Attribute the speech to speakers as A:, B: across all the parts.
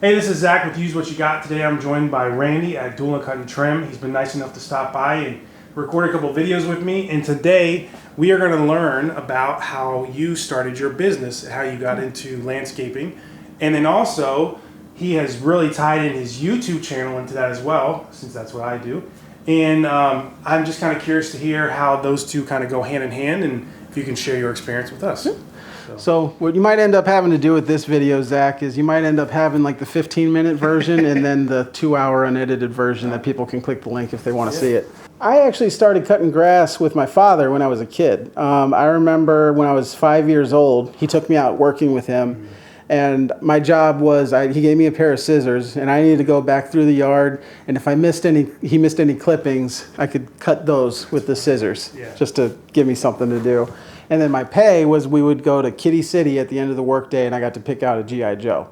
A: Hey, this is Zach with Use What You Got. Today I'm joined by Randy at Dulin Cut Trim. He's been nice enough to stop by and record a couple videos with me. And today we are going to learn about how you started your business, how you got into landscaping. And then also, he has really tied in his YouTube channel into that as well, since that's what I do. And I'm just kind of curious to hear how those two kind of go hand in hand, and if you can share your experience with us.
B: So what you might end up having to do with this video, Zach, is you might end up having like the 15-minute version and then the 2-hour unedited version that people can click the link if they want to see it. I actually started cutting grass with my father when I was a kid. I remember when I was 5 years old, he took me out working with him. And my job was, he gave me a pair of scissors, and I needed to go back through the yard. And if he missed any clippings, I could cut those with the scissors, just to give me something to do. And then my pay was we would go to Kitty City at the end of the workday, and I got to pick out a G.I. Joe.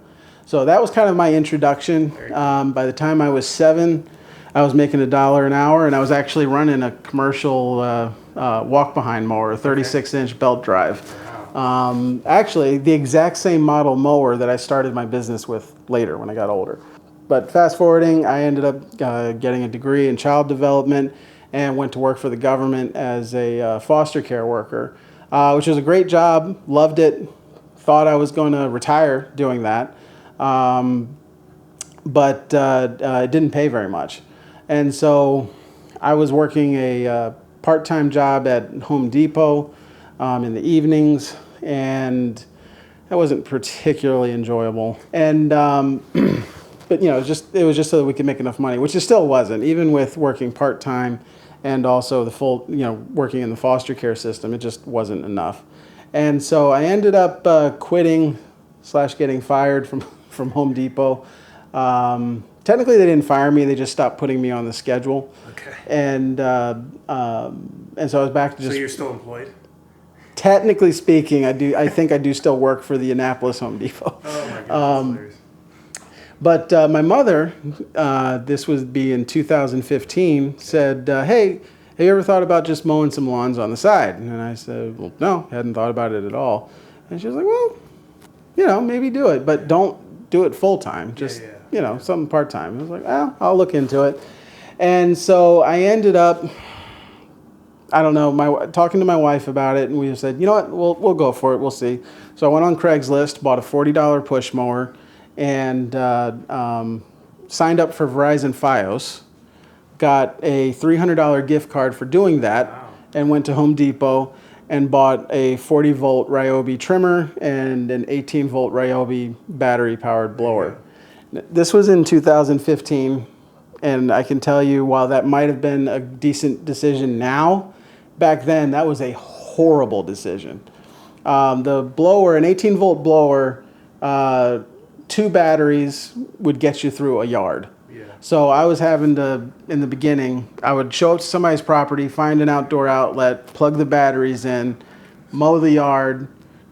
B: So that was kind of my introduction. By the time I was 7, I was making $1 an hour, and I was actually running a commercial walk-behind mower, a 36-inch belt drive. Actually, the exact same model mower that I started my business with later when I got older. But fast forwarding, I ended up getting a degree in child development and went to work for the government as a foster care worker, which was a great job, loved it, thought I was going to retire doing that, but it didn't pay very much. And so I was working a part-time job at Home Depot in the evenings, and that wasn't particularly enjoyable. And but it was just so that we could make enough money, which it still wasn't, even with working part-time and also the full, working in the foster care system. It just wasn't enough. And so I ended up quitting / getting fired from Home Depot. Technically, they didn't fire me; they just stopped putting me on the schedule.
A: Okay.
B: And so I was back to just.
A: So you're still employed?
B: Technically speaking, I think I do still work for the Annapolis Home Depot.
A: Oh my goodness.
B: But my mother, this would be in 2015, said, "Hey, have you ever thought about just mowing some lawns on the side?" And I said, "Well, no, hadn't thought about it at all." And she was like, "Well, maybe do it, but don't do it full time. Just something part time." I was like, "Well, I'll look into it." And so I ended up, I don't know, talking to my wife about it, and we said, you know what, we'll go for it, we'll see. So I went on Craigslist, bought a $40 push mower, and signed up for Verizon Fios, got a $300 gift card for doing that, and went to Home Depot and bought a 40-volt Ryobi trimmer and an 18-volt Ryobi battery-powered blower. This was in 2015, and I can tell you, while that might have been a decent decision now, back then that was a horrible decision. The blower, an 18-volt blower, 2 batteries would get you through a yard. Yeah. So I was having to, in the beginning, I would show up to somebody's property, find an outdoor outlet, plug the batteries in, mow the yard,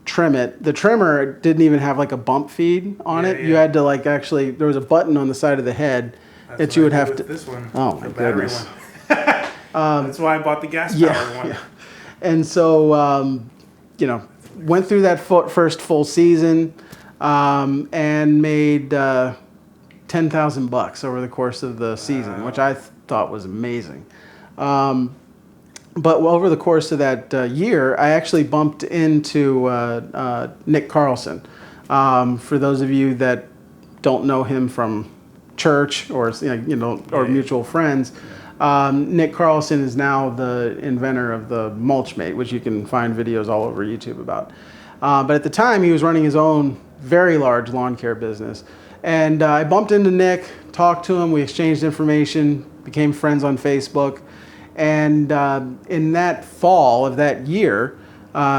B: trim it. The trimmer didn't even have like a bump feed on it. You had to actually, there was a button on the side of the head that you would have to.
A: This one.
B: Oh my goodness.
A: That's why I bought the gas powered one.
B: Yeah. And so, went through that first full season. And made $10,000 over the course of the season, which I thought was amazing. But over the course of that year, I actually bumped into Nick Carlson. For those of you that don't know him from church or mutual friends, Nick Carlson is now the inventor of the Mulchmate, which you can find videos all over YouTube about. But at the time, he was running his own very large lawn care business. And I bumped into Nick, talked to him, we exchanged information, became friends on Facebook. And in that fall of that year,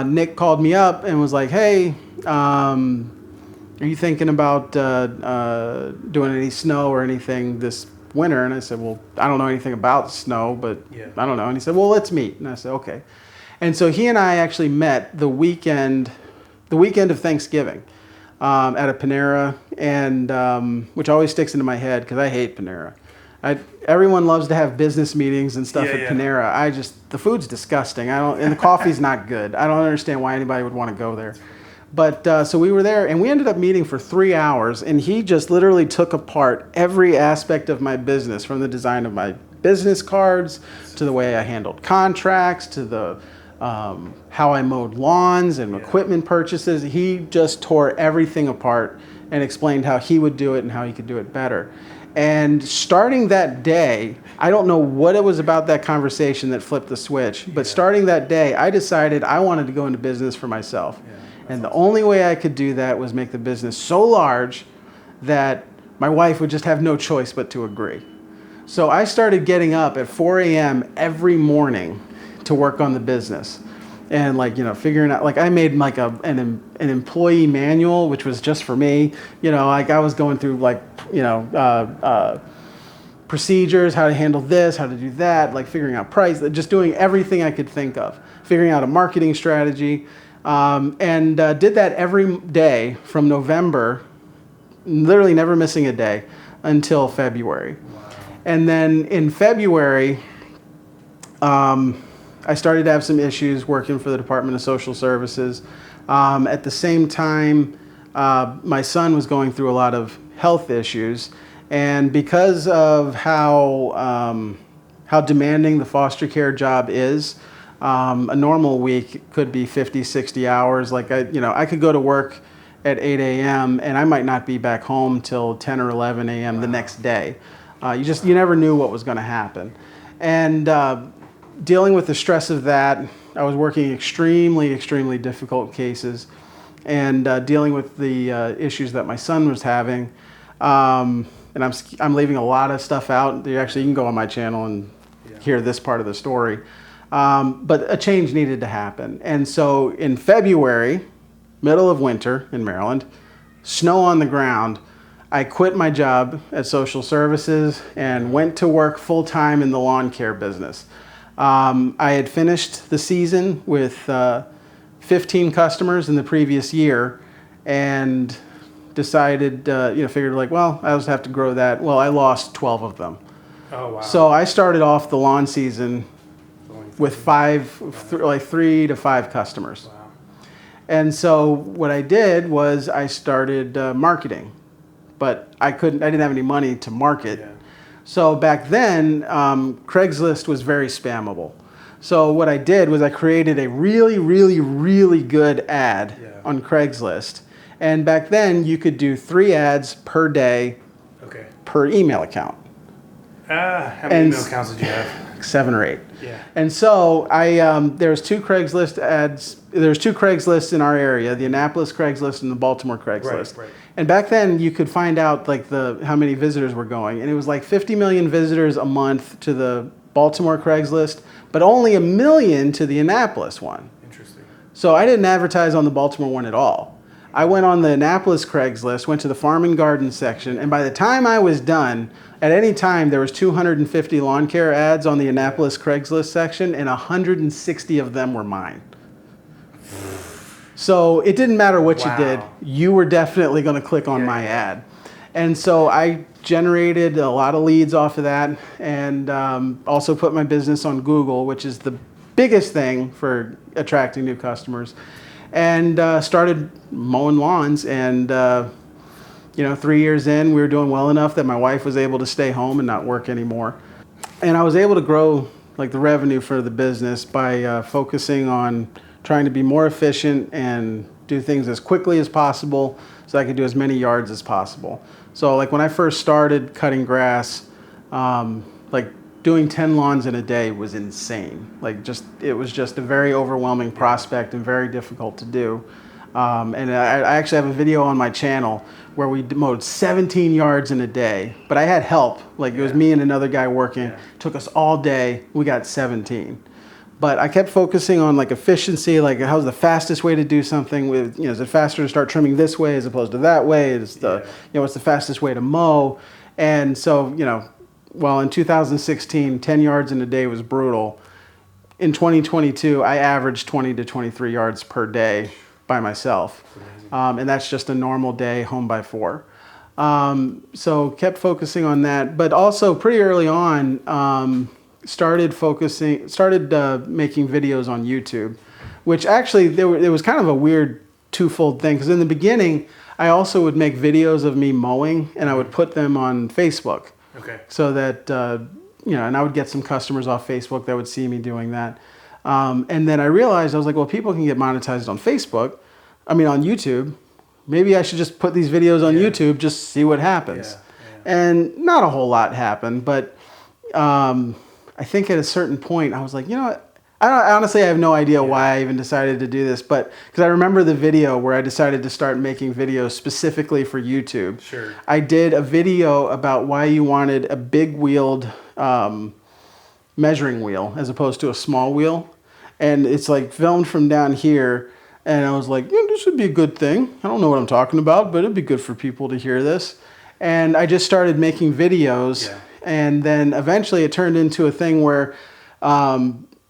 B: Nick called me up and was like, "Hey, are you thinking about doing any snow or anything this winter?" And I said, "Well, I don't know anything about snow, but I don't know." And he said, "Well, let's meet." And I said, "Okay." And so he and I actually met the weekend of Thanksgiving at a Panera, and which always sticks into my head because I hate Panera. Everyone loves to have business meetings and stuff at Panera. The food's disgusting. And the coffee's not good. I don't understand why anybody would want to go there. But so we were there, and we ended up meeting for 3 hours, and he just literally took apart every aspect of my business, from the design of my business cards to the way I handled contracts to the how I mowed lawns and equipment purchases. He just tore everything apart and explained how he would do it and how he could do it better. And starting that day, I don't know what it was about that conversation that flipped the switch, but starting that day, I decided I wanted to go into business for myself. And the only way I could do that was make the business so large that my wife would just have no choice but to agree. So I started getting up at 4 a.m. every morning to work on the business. And figuring out, I made an employee manual, which was just for me. I was going through procedures, how to handle this, how to do that, figuring out price, just doing everything I could think of, figuring out a marketing strategy, and did that every day from November, literally never missing a day, until February. Wow. And then in February, I started to have some issues working for the Department of Social Services. At the same time, my son was going through a lot of health issues, and because of how demanding the foster care job is, a normal week could be 50, 60 hours. I could go to work at 8 a.m. and I might not be back home till 10 or 11 a.m. the next day. You never knew what was going to happen. And dealing with the stress of that, I was working extremely, extremely difficult cases, and dealing with the issues that my son was having. And I'm leaving a lot of stuff out. You can go on my channel and hear this part of the story. But a change needed to happen. And so in February, middle of winter in Maryland, snow on the ground, I quit my job at Social Services and went to work full-time in the lawn care business. I had finished the season with 15 customers in the previous year, and decided, figured I just have to grow that. Well, I lost 12 of them.
A: Oh, wow.
B: So I started off the lawn season with 3 to 5 customers. Wow. And so what I did was I started marketing, but I didn't have any money to market. Yeah. So back then, Craigslist was very spammable. So what I did was I created a really, really, really good ad on Craigslist. And back then, you could do 3 ads per day per email account.
A: How many email accounts did you have?
B: 7 or 8.
A: Yeah.
B: And so there's 2 Craigslist ads. There's 2 Craigslist in our area, the Annapolis Craigslist and the Baltimore Craigslist. Right. And back then you could find out how many visitors were going. And it was 50 million visitors a month to the Baltimore Craigslist, but only 1 million to the Annapolis one.
A: Interesting.
B: So I didn't advertise on the Baltimore one at all. I went on the Annapolis Craigslist, went to the farm and garden section, and by the time I was done, at any time there was 250 lawn care ads on the Annapolis Craigslist section, and 160 of them were mine. So it didn't matter what you did, you were definitely going to click on my ad. And so I generated a lot of leads off of that, and also put my business on Google, which is the biggest thing for attracting new customers. And started mowing lawns, and 3 years in, we were doing well enough that my wife was able to stay home and not work anymore. And I was able to grow the revenue for the business by focusing on trying to be more efficient and do things as quickly as possible so I could do as many yards as possible. So when I first started cutting grass, doing 10 lawns in a day was insane. It was just a very overwhelming prospect and very difficult to do. And I actually have a video on my channel where we mowed 17 yards in a day, but I had help. It was me and another guy working. It took us all day. We got 17. But I kept focusing on efficiency, how's the fastest way to do something with, is it faster to start trimming this way as opposed to that way? What's the fastest way to mow? And so, in 2016, 10 yards in a day was brutal. In 2022, I averaged 20 to 23 yards per day by myself. And that's just a normal day, home by 4. So kept focusing on that, but also pretty early on, started making videos on YouTube, which actually it was kind of a weird twofold thing. Because in the beginning, I also would make videos of me mowing, and I would put them on Facebook.
A: Okay.
B: So that, and I would get some customers off Facebook that would see me doing that. And then I realized, I was like, well, people can get monetized on on YouTube. Maybe I should just put these videos on YouTube, just see what happens. And not a whole lot happened, but I think at a certain point, I was like, you know what? Honestly, I have no idea why I even decided to do this, but because I remember the video where I decided to start making videos specifically for YouTube.
A: Sure.
B: I did a video about why you wanted a big-wheeled measuring wheel as opposed to a small wheel. And it's like filmed from down here, and I was like, this would be a good thing. I don't know what I'm talking about, but it'd be good for people to hear this. And I just started making videos, and then eventually it turned into a thing where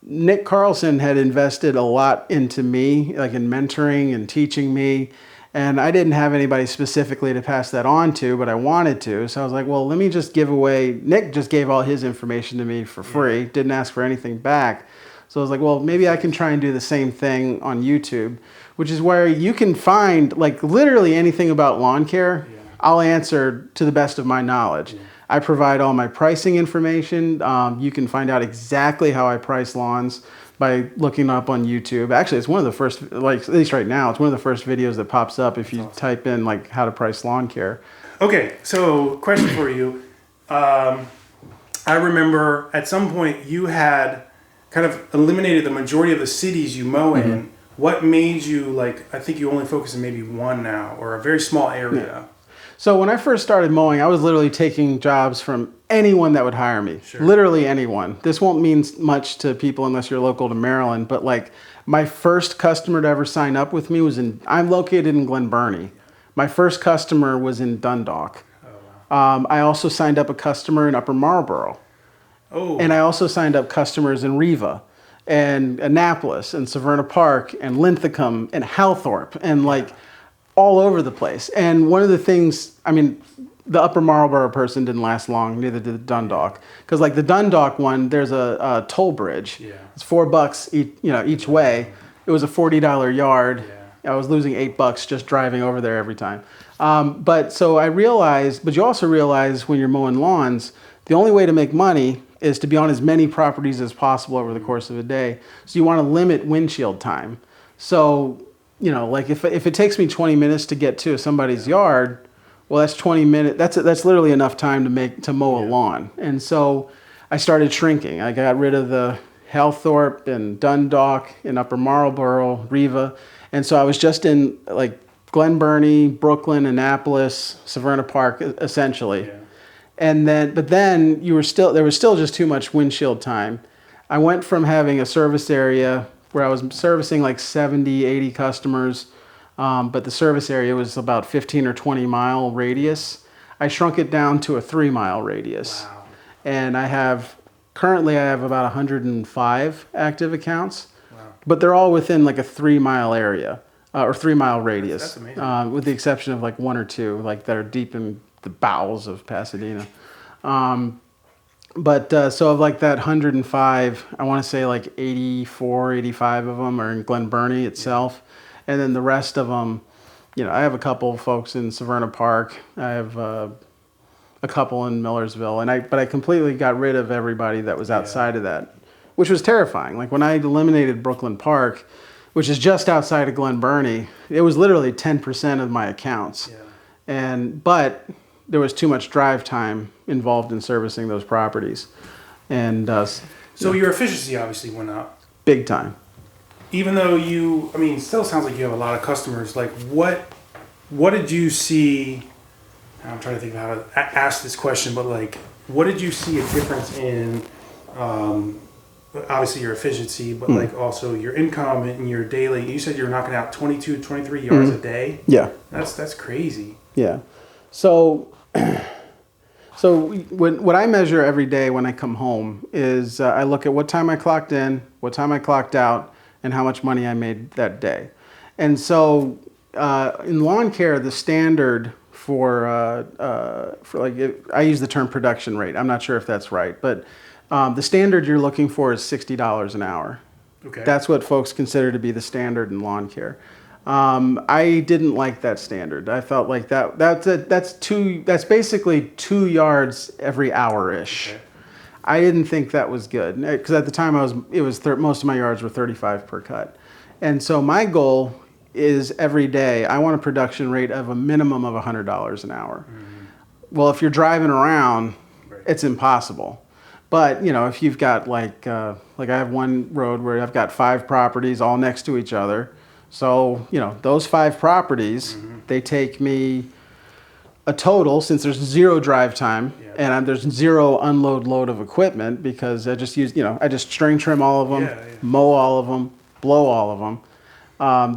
B: Nick Carlson had invested a lot into me, like in mentoring and teaching me. And I didn't have anybody specifically to pass that on to, but I wanted to. So I was like, well, let me just give away. Nick just gave all his information to me for free, didn't ask for anything back. So I was like, well, maybe I can try and do the same thing on YouTube, which is where you can find like literally anything about lawn care. I'll answer to the best of my knowledge. I provide all my pricing information. You can find out exactly how I price lawns by looking up on YouTube. Actually, it's one of the first, like at least right now, it's one of the first videos that pops up if you type in like how to price lawn care.
A: Okay, so question for you. I remember at some point you had kind of eliminated the majority of the cities you mow in. What made you like, I think you only focus on maybe one now or a very small area.
B: So when I first started mowing, I was literally taking jobs from anyone that would hire me. Literally anyone. This won't mean much to people unless you're local to Maryland, but like my first customer to ever sign up with me I'm located in Glen Burnie. My first customer was in Dundalk. I also signed up a customer in Upper Marlboro. And I also signed up customers in Riva and Annapolis and Severna Park and Linthicum and Halthorpe and like all over the place. And one of the things, the Upper Marlboro person didn't last long, neither did the Dundalk. Because like the Dundalk one, there's a toll bridge. It's $4 each way. It was a $40 yard. I was losing $8 just driving over there every time. But you also realize when you're mowing lawns, the only way to make money is to be on as many properties as possible over the course of a day. So you want to limit windshield time. So, like if it takes me 20 minutes to get to somebody's yard, well, that's 20 minutes. That's literally enough time to mow a lawn. And so I started shrinking. I got rid of the Halthorpe and Dundalk and Upper Marlboro, Riva. And so I was just in like Glen Burnie, Brooklyn, Annapolis, Severna Park, essentially. But then there was still just too much windshield time. I went from having a service area where I was servicing like 70, 80 customers, but the service area was about 15 or 20 mile radius. I shrunk it down to a 3-mile radius.
A: Wow. And
B: currently I have about 105 active accounts, but they're all within like a 3-mile area or 3-mile radius.
A: That's amazing.
B: With the exception of like one or two like that are deep in the bowels of Pasadena. So of like that 105, I want to say like 84, 85 of them are in Glen Burnie itself. And then the rest of them, I have a couple of folks in Severna Park. I have a couple in Millersville. But I completely got rid of everybody that was outside of that, which was terrifying. Like when I eliminated Brooklyn Park, which is just outside of Glen Burnie, it was literally 10% of my accounts. But there was too much drive time involved in servicing those properties. And
A: so your efficiency obviously went up.
B: Big time.
A: Even though it still sounds like you have a lot of customers. Like what did you see? I'm trying to think of how to ask this question, but like, what did you see a difference in, obviously your efficiency, but like also your income and your daily, you said you're knocking out 22, 23 yards a day.
B: Yeah.
A: That's crazy.
B: Yeah. So what I measure every day when I come home is I look at what time I clocked in, what time I clocked out, and how much money I made that day. And so in lawn care, the standard for I use the term production rate. I'm not sure if that's right, but the standard you're looking for is $60 an hour.
A: Okay.
B: That's what folks consider to be the standard in lawn care. I didn't like that standard. I felt like that's basically 2 yards every hour-ish.
A: Okay.
B: I didn't think that was good because at the time most of my yards were 35 per cut. And so my goal is every day I want a production rate of a minimum of $100 an hour. Well, if you're driving around, it's impossible. But, if you've got like I have one road where I've got 5 properties all next to each other. So, those 5 properties, they take me a total, since there's 0 drive time and there's 0 unload load of equipment, because I just use, I just string trim all of them, mow all of them, blow all of them.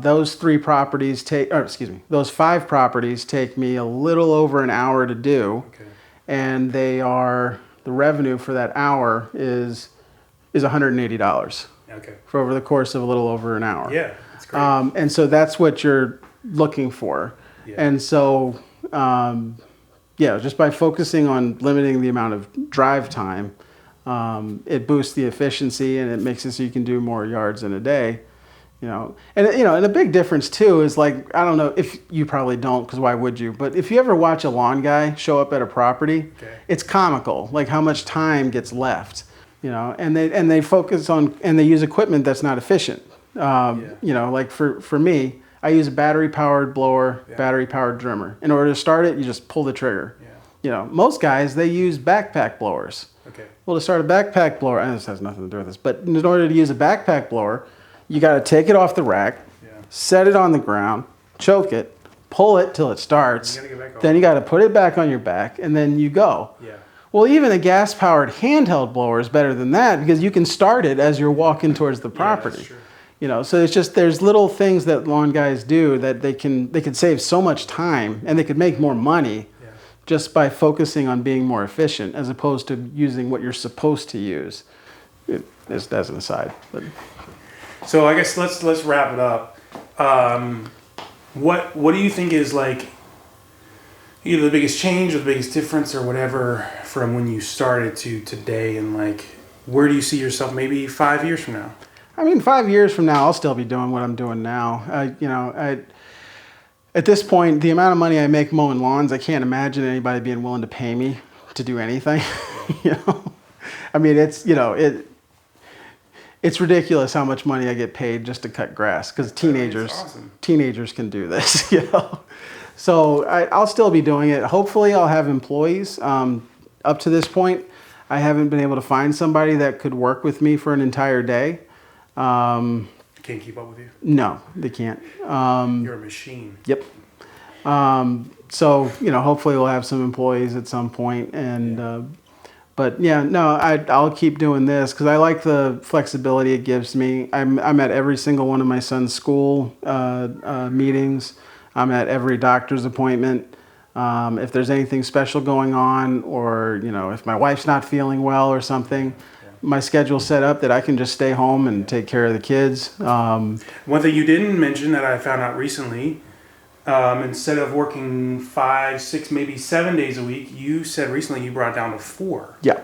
B: Those 5 properties take me a little over an hour to do.
A: Okay.
B: And the revenue for that hour is $180.
A: Okay.
B: For over the course of a little over an hour.
A: Yeah, that's great.
B: And so that's what you're looking for.
A: Yeah.
B: And so, just by focusing on limiting the amount of drive time, it boosts the efficiency and it makes it so you can do more yards in a day. And a big difference too is, like, I don't know if you probably don't, because why would you? But if you ever watch a lawn guy show up at a property, it's comical, like how much time gets left. And they focus on, and they use equipment that's not efficient. Like for me, I use a battery-powered blower, battery-powered trimmer. In order to start it, you just pull the trigger. Most guys, they use backpack blowers.
A: Okay.
B: Well, to start a backpack blower, and this has nothing to do with this, but in order to use a backpack blower, you got to take it off the rack, set it on the ground, choke it, pull it till it starts. Then you got to put it back on your back, and then you go.
A: Yeah.
B: Well, even a gas-powered handheld blower is better than that, because you can start it as you're walking towards the property.
A: Yeah, that's true.
B: So it's just, there's little things that lawn guys do that they could save so much time, and they could make more money just by focusing on being more efficient, as opposed to using what you're supposed to use. Just as an aside. But.
A: So I guess let's wrap it up. What do you think is, like, either the biggest change or the biggest difference or whatever from when you started to today, and, like, where do you see yourself maybe 5 years from now?
B: I mean, 5 years from now, I'll still be doing what I'm doing now. At this point, the amount of money I make mowing lawns, I can't imagine anybody being willing to pay me to do anything. I mean, it's ridiculous how much money I get paid just to cut grass, because teenagers can do this. So I'll still be doing it. Hopefully, I'll have employees. Up to this point, I haven't been able to find somebody that could work with me for an entire day.
A: Can't keep up with you?
B: No, they can't.
A: You're a machine.
B: Yep. So hopefully we'll have some employees at some point, and but I'll keep doing this because I like the flexibility it gives me. I'm at every single one of my son's school meetings. I'm at every doctor's appointment. If there's anything special going on, or if my wife's not feeling well or something, my schedule's set up that I can just stay home and take care of the kids.
A: One thing you didn't mention that I found out recently, instead of working 5, 6, maybe 7 days a week, you said recently you brought it down to 4.
B: Yeah.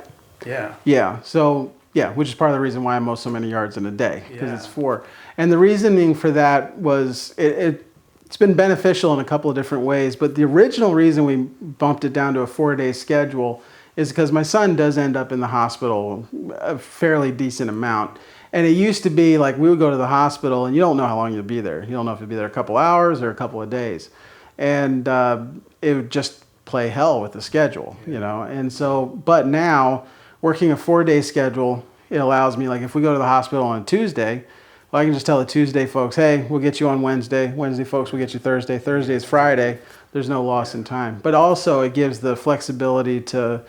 B: So which is part of the reason why I mow so many yards in a day, because it's 4. And the reasoning for that was it's been beneficial in a couple of different ways. But the original reason we bumped it down to a 4-day schedule is because my son does end up in the hospital a fairly decent amount. And it used to be like we would go to the hospital and you don't know how long you'll be there. You don't know if you'll be there a couple hours or a couple of days. And it would just play hell with the schedule, And so, but now working a 4-day schedule, it allows me, like if we go to the hospital on Tuesday, well, I can just tell the Tuesday folks, hey, we'll get you on Wednesday. Wednesday folks, we'll get you Thursday. Thursday is Friday. There's no loss in time. But also it gives the flexibility to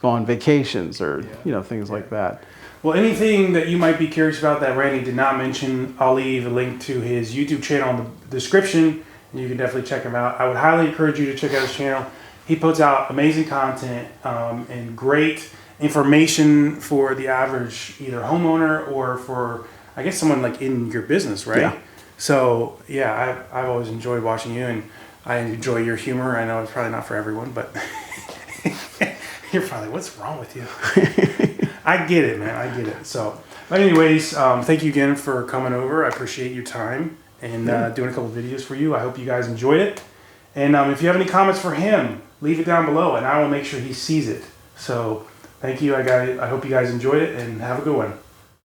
B: go on vacations or, things like that.
A: Well, anything that you might be curious about that Randy did not mention, I'll leave a link to his YouTube channel in the description, and you can definitely check him out. I would highly encourage you to check out his channel. He puts out amazing content and great information for the average either homeowner or for, I guess, someone like in your business, right?
B: Yeah.
A: So, I've always enjoyed watching you, and I enjoy your humor. I know it's probably not for everyone, but you're probably, what's wrong with you? I get it, man. I get it. So, but anyways, thank you again for coming over. I appreciate your time. and doing a couple videos for you. I hope you guys enjoyed it. And if you have any comments for him, leave it down below, and I will make sure he sees it. So thank you. I hope you guys enjoyed it, and have a good one.